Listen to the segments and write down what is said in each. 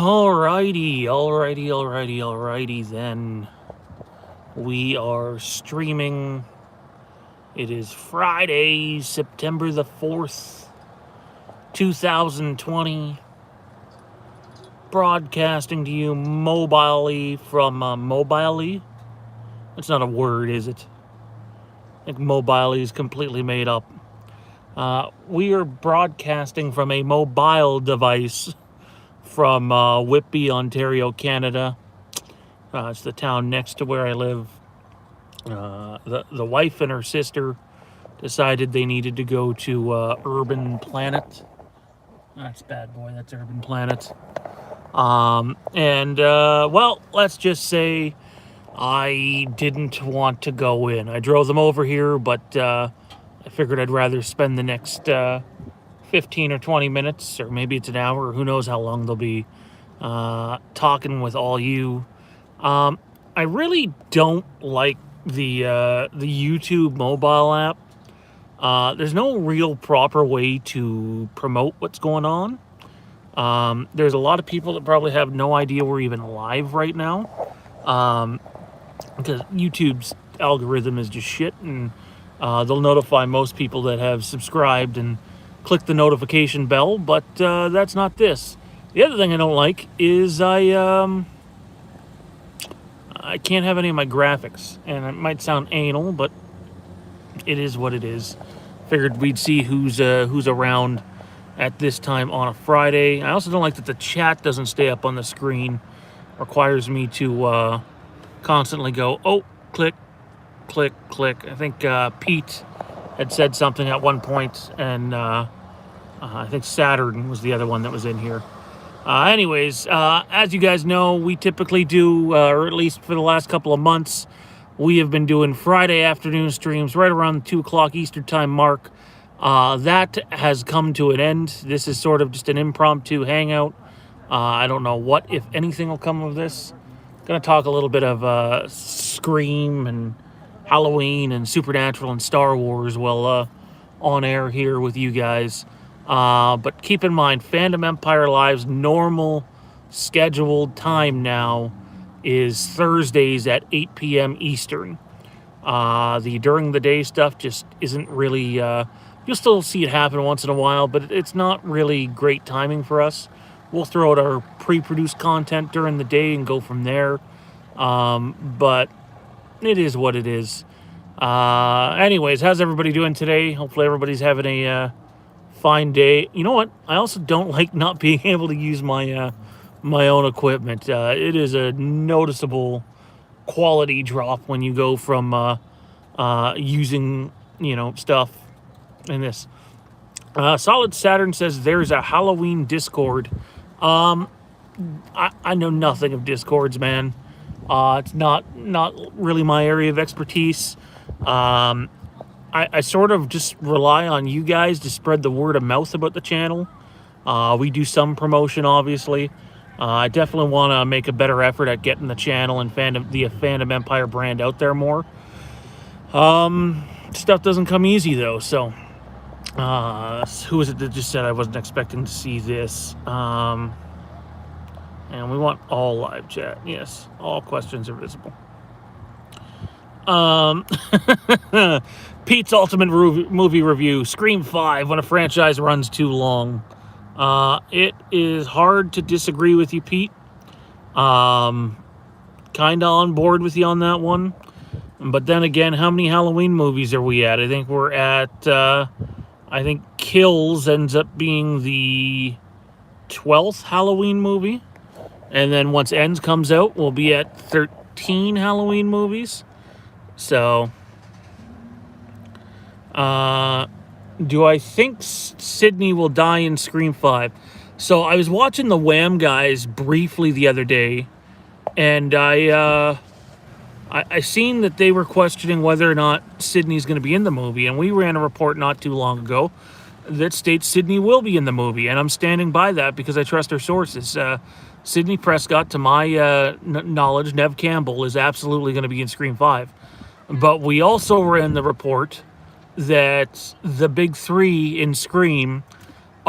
Alrighty then. We are streaming. It is Friday, September the 4th, 2020. Broadcasting to you mobilely from mobilely. That's not a word, is it? I think mobilely is completely made up. We are broadcasting from a mobile device from Whitby, Ontario, Canada. It's the town next to where I live. The wife and her sister decided they needed to go to Urban Planet. That's bad boy. That's Urban Planet. Well, let's just say I didn't want to go in. I drove them over here, but I figured I'd rather spend the next 15 or 20 minutes, or maybe it's an hour, or who knows how long they'll be, talking with all you. I really don't like the YouTube mobile app. There's no real proper way to promote what's going on. There's a lot of people that probably have no idea we're even live right now, because YouTube's algorithm is just shit, and they'll notify most people that have subscribed and click the notification bell, but that's not this. The other thing I don't like is I can't have any of my graphics, and it might sound anal, but it is what it is. Figured we'd see who's around at this time on a Friday. I also don't like that the chat doesn't stay up on the screen. Requires me to constantly go, oh, click, click, click. I think Pete had said something at one point, and I think Saturn was the other one that was in here. Anyways, as you guys know, we typically do, or at least for the last couple of months, we have been doing Friday afternoon streams right around the 2 o'clock Eastern time mark. That has come to an end. This is sort of just an impromptu hangout. I don't know what, if anything, will come of this. Going to talk a little bit of Scream and Halloween and Supernatural and Star Wars while on air here with you guys. But keep in mind, Fandom Empire Live's normal scheduled time now is Thursdays at 8 p.m. Eastern. The during the day stuff just isn't really... you'll still see it happen once in a while, but it's not really great timing for us. We'll throw out our pre-produced content during the day and go from there. But it is what it is. Anyways, how's everybody doing today? Hopefully everybody's having a fine day. You know what? I also don't like not being able to use my my own equipment. It is a noticeable quality drop when you go from using, stuff in this. Solid Saturn says there's a Halloween Discord. I know nothing of Discords, man. It's not really my area of expertise. I sort of just rely on you guys to spread the word of mouth about the channel. We do some promotion, obviously. I definitely want to make a better effort at getting the channel and the Fandom Empire brand out there more. Stuff doesn't come easy, though, so... who is it that just said I wasn't expecting to see this? And we want all live chat. Yes, all questions are visible. Pete's ultimate movie review: Scream 5. When a franchise runs too long, it is hard to disagree with you, Pete. Kind of on board with you on that one. But then again, how many Halloween movies are we at? I think we're at. I think Kills ends up being the 12th Halloween movie. And then once Ends comes out, we'll be at 13 Halloween movies. So, do I think Sydney will die in Scream 5? So I was watching the Wham guys briefly the other day, and I seen that they were questioning whether or not Sydney's going to be in the movie, and we ran a report not too long ago that states Sydney will be in the movie, and I'm standing by that because I trust our sources. Sydney Prescott, to my knowledge, Nev Campbell, is absolutely going to be in Scream 5. But we also ran the report that the big three in Scream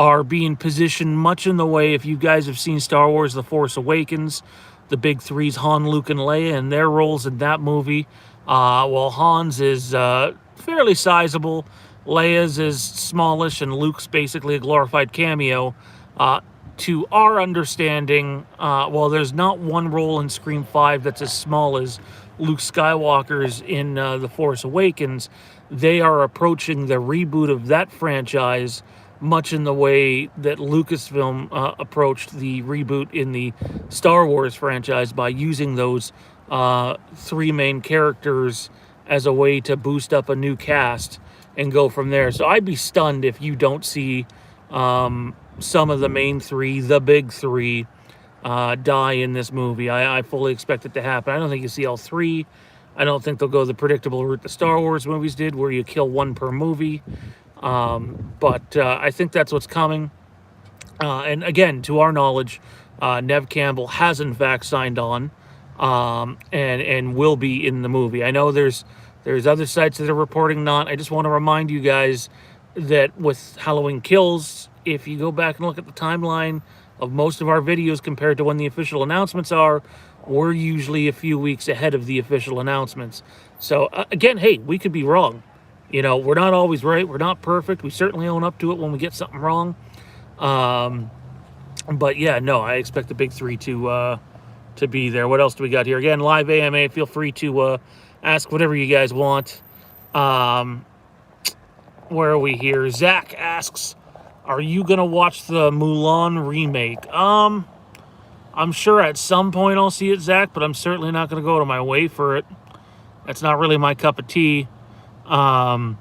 are being positioned much in the way, if you guys have seen Star Wars The Force Awakens, the big three's Han, Luke, and Leia, and their roles in that movie. Well, Han's is fairly sizable, Leia's is smallish, and Luke's basically a glorified cameo. To our understanding, well, there's not one role in Scream 5 that's as small as Luke Skywalker's in The Force Awakens. They are approaching the reboot of that franchise much in the way that Lucasfilm approached the reboot in the Star Wars franchise by using those three main characters as a way to boost up a new cast and go from there. So I'd be stunned if you don't see some of the main three, the big three, die in this movie. I fully expect it to happen. I don't think you see all three. I don't think they'll go the predictable route the Star Wars movies did, where you kill one per movie. But I think that's what's coming. And again, to our knowledge, Nev Campbell has in fact signed on, and will be in the movie. I know there's other sites that are reporting not. I just want to remind you guys that with Halloween Kills, if you go back and look at the timeline of most of our videos compared to when the official announcements are, we're usually a few weeks ahead of the official announcements. So again, hey, we could be wrong. You know, we're not always right. We're not perfect. We certainly own up to it when we get something wrong. But yeah, no, I expect the big three to be there. What else do we got here? Again, live AMA. Feel free to ask whatever you guys want. Where are we here? Zach asks, are you going to watch the Mulan remake? I'm sure at some point I'll see it, Zach, but I'm certainly not going to go out of my way for it. That's not really my cup of tea. Again,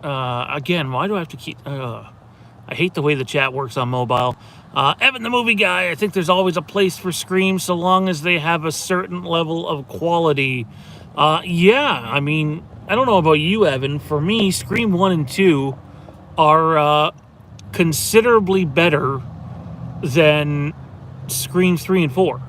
why do I have to keep... I hate the way the chat works on mobile. Evan, the movie guy, I think there's always a place for Scream so long as they have a certain level of quality. Yeah, I mean, I don't know about you, Evan. For me, Scream 1 and 2 are considerably better than Scream 3 and 4.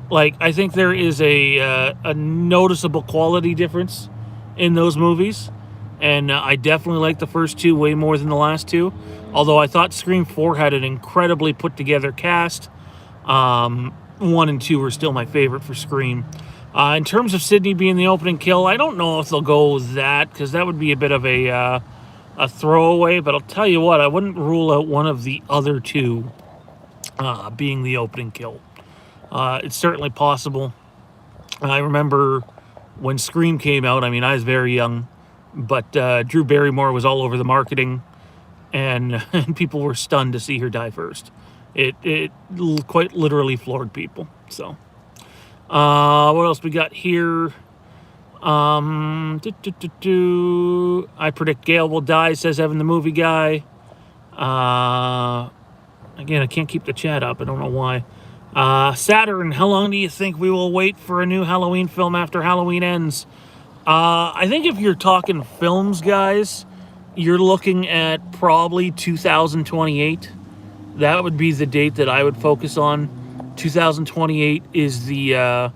Like, I think there is a noticeable quality difference in those movies. And I definitely like the first two way more than the last two. Although I thought Scream 4 had an incredibly put-together cast. 1 and 2 are still my favorite for Scream. In terms of Sydney being the opening kill, I don't know if they'll go with that, because that would be a bit of a throwaway. But I'll tell you what, I wouldn't rule out one of the other two being the opening kill. It's certainly possible. I remember when Scream came out, I mean, I was very young, but Drew Barrymore was all over the marketing, and people were stunned to see her die first. It quite literally floored people. So, what else we got here? I predict Gale will die, says Evan the movie guy. Again, I can't keep the chat up. I don't know why. Saturn, how long do you think we will wait for a new Halloween film after Halloween ends? I think if you're talking films, guys, you're looking at probably 2028. That would be the date that I would focus on. 2028 is the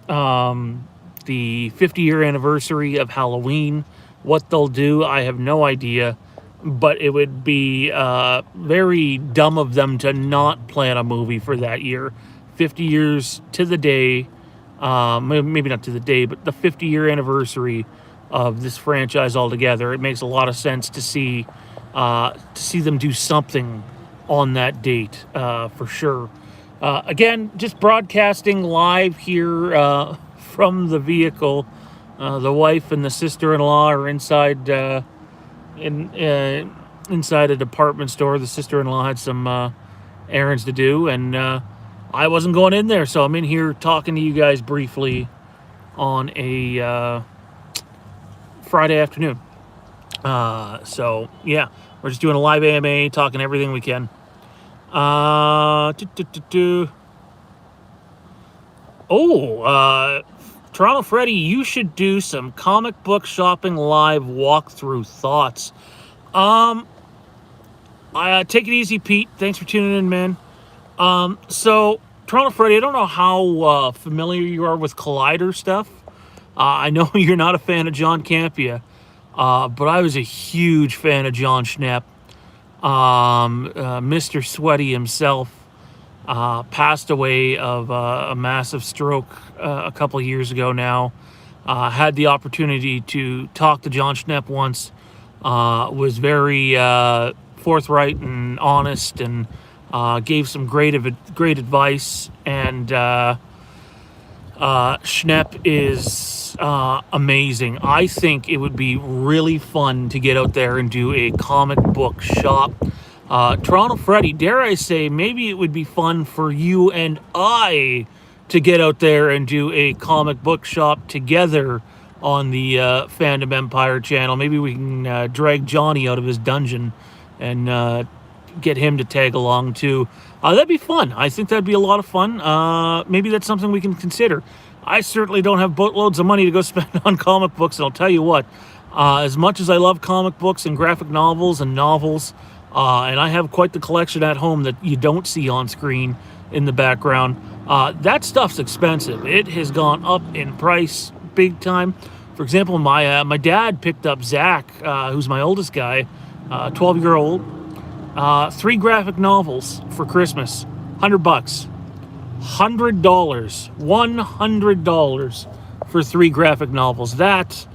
50-year anniversary of Halloween. What they'll do, I have no idea. But it would be very dumb of them to not plan a movie for that year. 50 years to the day, maybe not to the day, but the 50-year anniversary of this franchise altogether. It makes a lot of sense to see them do something on that date, for sure. Again, just broadcasting live here from the vehicle. The wife and the sister-in-law are inside inside a department store. The sister-in-law had some errands to do, and I wasn't going in there, so I'm in here talking to you guys briefly on a Friday afternoon. So yeah, we're just doing a live AMA, talking everything we can. Toronto Freddy, you should do some comic book shopping live walkthrough thoughts. Take it easy, Pete. Thanks for tuning in, man. So Toronto Freddy, I don't know how familiar you are with Collider stuff. I know you're not a fan of John Campea, but I was a huge fan of John Schnepp. Mr. Sweaty himself passed away of a massive stroke a couple of years ago now. Had the opportunity to talk to John Schnepp once. Was very forthright and honest, and gave some great advice. And Schnepp is amazing. I think it would be really fun to get out there and do a comic book shop. Toronto Freddy, dare I say, maybe it would be fun for you and I to get out there and do a comic book shop together on the Fandom Empire channel. Maybe we can drag Johnny out of his dungeon and get him to tag along too. That'd be fun. I think that'd be a lot of fun. Maybe that's something we can consider. I certainly don't have boatloads of money to go spend on comic books, and I'll tell you what, as much as I love comic books and graphic novels and novels, and I have quite the collection at home that you don't see on screen in the background, that stuff's expensive. It has gone up in price big time. For example, my dad picked up Zach, who's my oldest guy, 12-year-old, 3 graphic novels for Christmas, $100. $100 for 3 graphic novels. That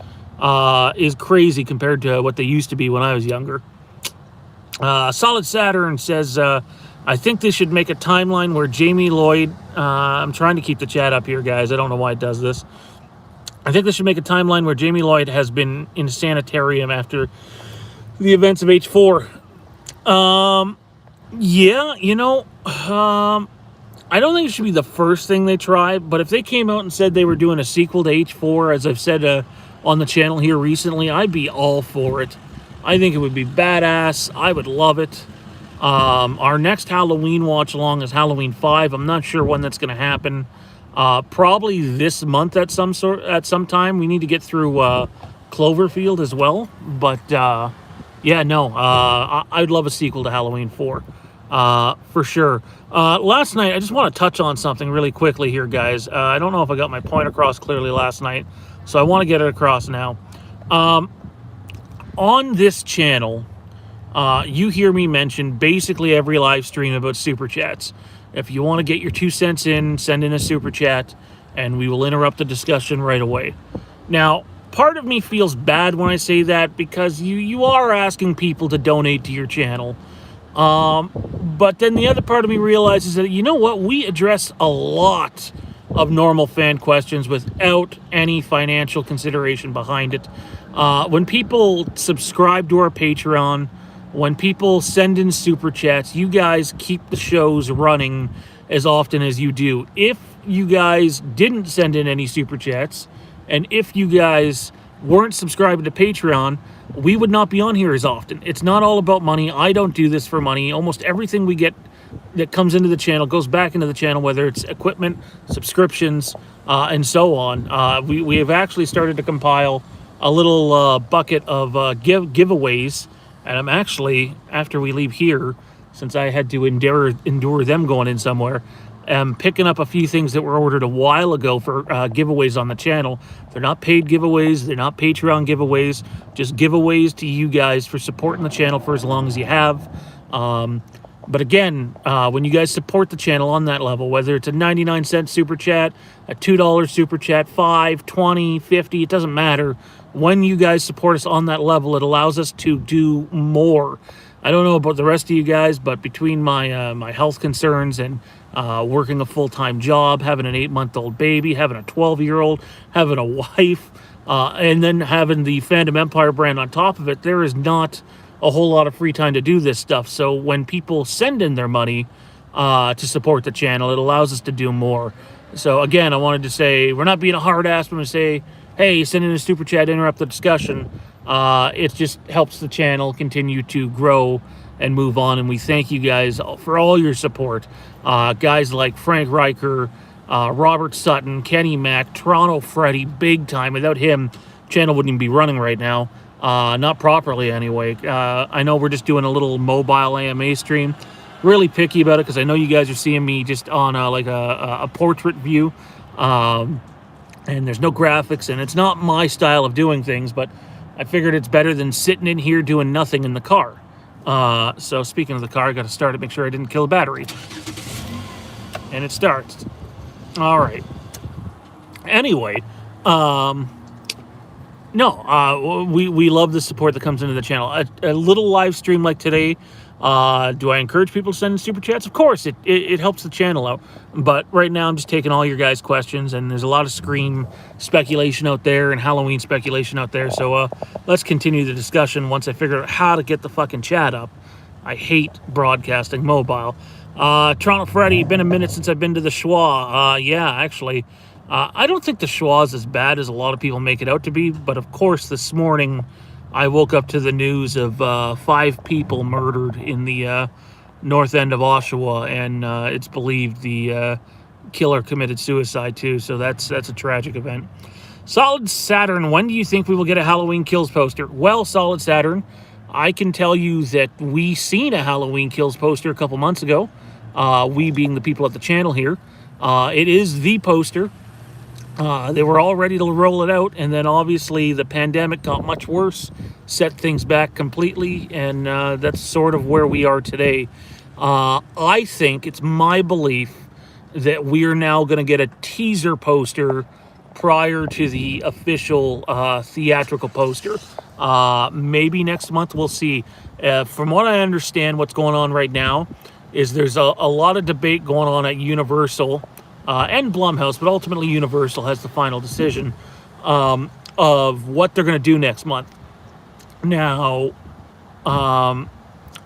is crazy compared to what they used to be when I was younger. Solid Saturn says, I think they should make a timeline where Jamie Lloyd, I'm trying to keep the chat up here, guys. I don't know why it does this. I think they should make a timeline where Jamie Lloyd has been in a sanitarium after the events of H4. Yeah, I don't think it should be the first thing they try, but if they came out and said they were doing a sequel to H4, as I've said on the channel here recently, I'd be all for it. I think it would be badass. I would love it. Our next Halloween watch along is Halloween 5. I'm not sure when that's going to happen. Probably this month at some time. We need to get through Cloverfield as well. But yeah, no, I'd love a sequel to Halloween 4 for sure. Last night, I just want to touch on something really quickly here, guys. I don't know if I got my point across clearly last night, so I want to get it across now. On this channel, you hear me mention basically every live stream about super chats. If you want to get your 2 cents in, send in a super chat, and we will interrupt the discussion right away. Now, part of me feels bad when I say that because you are asking people to donate to your channel. But then the other part of me realizes that, you know what, we address a lot of normal fan questions without any financial consideration behind it. When people subscribe to our Patreon, when people send in super chats, you guys keep the shows running as often as you do. If you guys didn't send in any super chats, and if you guys weren't subscribing to Patreon, we would not be on here as often. It's not all about money. I don't do this for money. Almost everything we get that comes into the channel goes back into the channel, whether it's equipment, subscriptions, and so on. We have actually started to compile a little bucket of giveaways, and I'm actually, after we leave here, since I had to endure them going in somewhere, I'm picking up a few things that were ordered a while ago for giveaways on the channel. They're not paid giveaways. They're not Patreon giveaways. Just giveaways to you guys for supporting the channel for as long as you have. But again, when you guys support the channel on that level, whether it's a 99-cent super chat, a $2 super chat, $5, $20, $50, it doesn't matter. When you guys support us on that level, it allows us to do more. I don't know about the rest of you guys, but between my health concerns and working a full-time job, having an 8-month-old baby, having a 12-year-old, having a wife, and then having the Fandom Empire brand on top of it, there is not a whole lot of free time to do this stuff. So when people send in their money to support the channel, it allows us to do more. So again, I wanted to say, we're not being a hard ass when we say, hey, send in a super chat, interrupt the discussion. It just helps the channel continue to grow and move on, and we thank you guys for all your support. Guys like Frank Riker, Robert Sutton, Kenny Mack, Toronto Freddy, big time. Without him, channel wouldn't even be running right now. Not properly anyway. I know we're just doing a little mobile AMA stream. Really picky about it because I know you guys are seeing me just on like a portrait view. And there's no graphics, and it's not my style of doing things, but I figured it's better than sitting in here doing nothing in the car. So speaking of the car, I got to start it, make sure I didn't kill the battery. And it starts. All right. Anyway, no, we love the support that comes into the channel. A little live stream like today. Do I encourage people to send in super chats? Of course, it helps the channel out. But right now, I'm just taking all your guys' questions, and there's a lot of Scream speculation out there and Halloween speculation out there. So let's continue the discussion once I figure out how to get the fucking chat up. I hate broadcasting mobile. Toronto Freddy, been a minute since I've been to the Schwa. Yeah, actually. I don't think the Schwa is as bad as a lot of people make it out to be, but of course this morning I woke up to the news of 5 people murdered in the north end of Oshawa, and it's believed the killer committed suicide too, so that's a tragic event. Solid Saturn, when do you think we will get a Halloween Kills poster? Well, Solid Saturn, I can tell you that we seen a Halloween Kills poster a couple months ago, we being the people at the channel here. It is the poster. They were all ready to roll it out, and then obviously the pandemic got much worse, set things back completely, and that's sort of where we are today. I think it's my belief that we are now going to get a teaser poster prior to the official theatrical poster. Maybe next month, we'll see. From what I understand, what's going on right now is there's a lot of debate going on at Universal and Blumhouse, but ultimately Universal has the final decision of what they're going to do next month. Now, I'm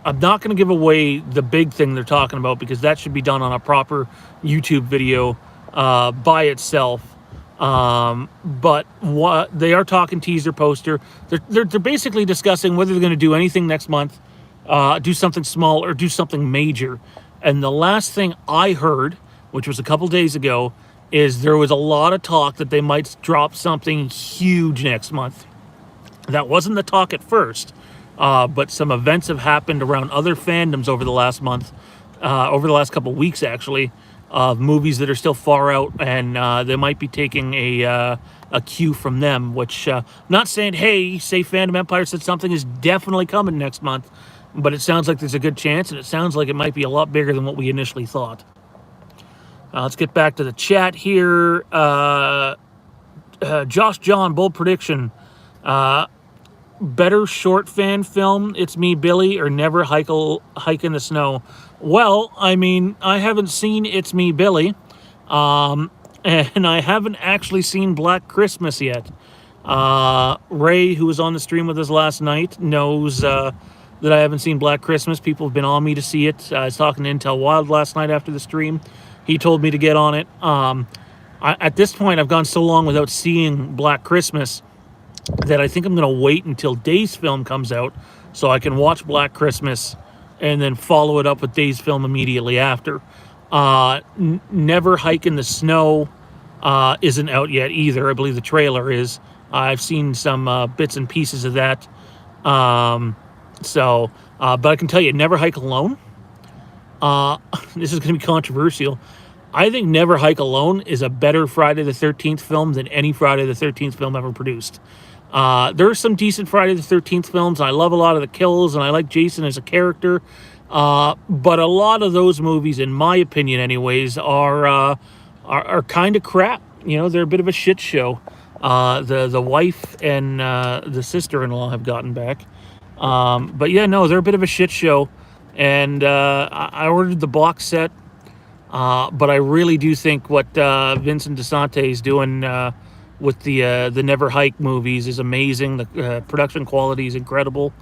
not going to give away the big thing they're talking about because that should be done on a proper YouTube video by itself. But what they are talking teaser poster, they're basically discussing whether they're going to do anything next month, do something small or do something major. And the last thing I heard, which was a couple days ago, is there was a lot of talk that they might drop something huge next month. That wasn't the talk at first, but some events have happened around other fandoms over the last month, over the last couple weeks actually, of movies that are still far out, and they might be taking a cue from them, which, not saying, hey, say Fandom Empire said something is definitely coming next month, but it sounds like there's a good chance, and it sounds like it might be a lot bigger than what we initially thought. Let's get back to the chat here. Josh John, bold prediction. Better short fan film, It's Me, Billy, or Never Hike in the Snow? Well, I mean, I haven't seen It's Me, Billy. And I haven't actually seen Black Christmas yet. Ray, who was on the stream with us last night, knows that I haven't seen Black Christmas. People have been on me to see it. I was talking to Intel Wild last night after the stream. He told me to get on it. At this point, I've gone so long without seeing Black Christmas that I think I'm going to wait until Days Film comes out so I can watch Black Christmas and then follow it up with Days Film immediately after. Never Hike in the Snow isn't out yet either. I believe the trailer is. I've seen some bits and pieces of that. But I can tell you, Never Hike Alone. This is going to be controversial. I think Never Hike Alone is a better Friday the 13th film than any Friday the 13th film ever produced. There are some decent Friday the 13th films. I love a lot of the kills, and I like Jason as a character. But a lot of those movies, in my opinion anyways, are kind of crap. You know, they're a bit of a shit show. The wife and the sister-in-law have gotten back. But yeah, no, they're a bit of a shit show. And I ordered the box set, but I really do think what Vincent DeSante is doing with the Never Hike movies is amazing. The production quality is incredible,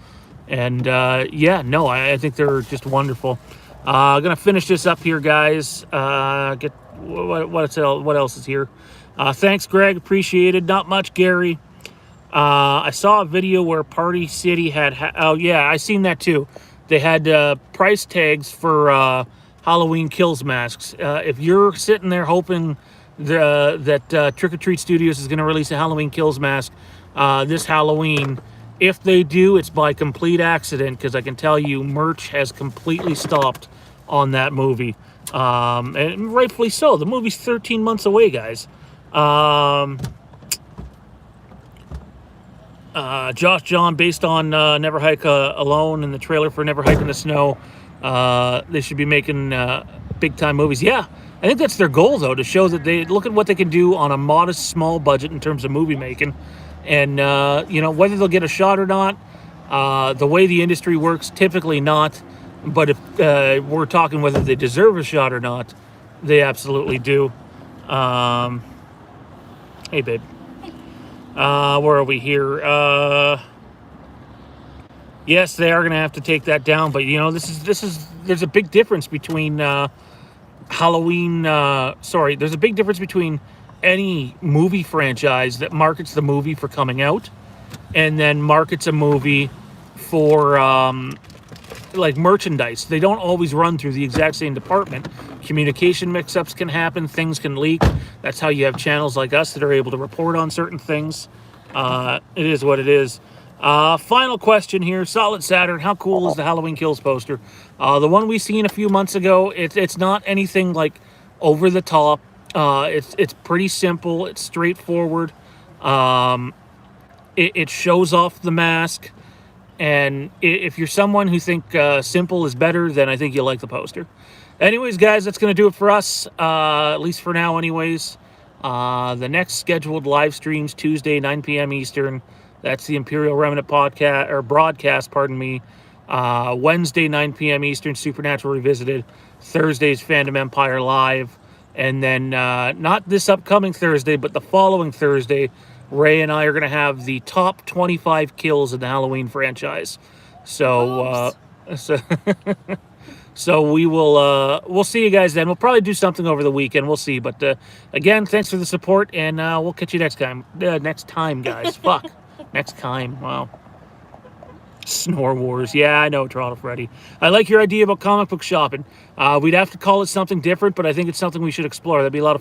and yeah, no, I think they're just wonderful. I'm gonna finish this up here, guys. Get what else is here? Thanks, Greg. Appreciated. Not much, Gary. I saw a video where Party City had. Oh yeah, I seen that too. They had price tags for Halloween Kills masks. If you're sitting there hoping that Trick or Treat Studios is going to release a Halloween Kills mask this Halloween, if they do, it's by complete accident, because I can tell you merch has completely stopped on that movie. And rightfully so. The movie's 13 months away, guys. Josh John, based on Never Hike Alone and the trailer for Never Hike in the Snow, they should be making big time movies. Yeah, I think that's their goal, though, to show that they look at what they can do on a modest, small budget in terms of movie making. And, whether they'll get a shot or not, the way the industry works, typically not. But if we're talking whether they deserve a shot or not, they absolutely do. Hey, babe. Where are we here? Yes, they are going to have to take that down, but there's a big difference between Halloween. There's a big difference between any movie franchise that markets the movie for coming out, and then markets a movie for like merchandise. They don't always run through the exact same department. Communication mix-ups can happen. Things can leak. That's how you have channels like us that are able to report on certain things. It is what it is. Final question here. Solid Saturn. How cool is the Halloween Kills poster? The one we seen a few months ago, it's not anything like over the top. It's pretty simple. It's straightforward. It shows off the mask. And if you're someone who think simple is better, then I think you'll like the poster. Anyways, guys, that's going to do it for us, at least for now anyways. The next scheduled live streams, Tuesday, 9 p.m. Eastern. That's the Imperial Remnant podcast, or broadcast, pardon me. Wednesday, 9 p.m. Eastern, Supernatural Revisited. Thursday's Fandom Empire Live. And then not this upcoming Thursday, but the following Thursday, Ray and I are going to have the top 25 kills in the Halloween franchise. So we will we'll see you guys then. We'll probably do something over the weekend. We'll see. But again, thanks for the support, and we'll catch you next time. Next time, guys. Fuck. Next time. Wow. Snore Wars. Yeah, I know, Toronto Freddy. I like your idea about comic book shopping. We'd have to call it something different, but I think it's something we should explore. That'd be a lot of fun.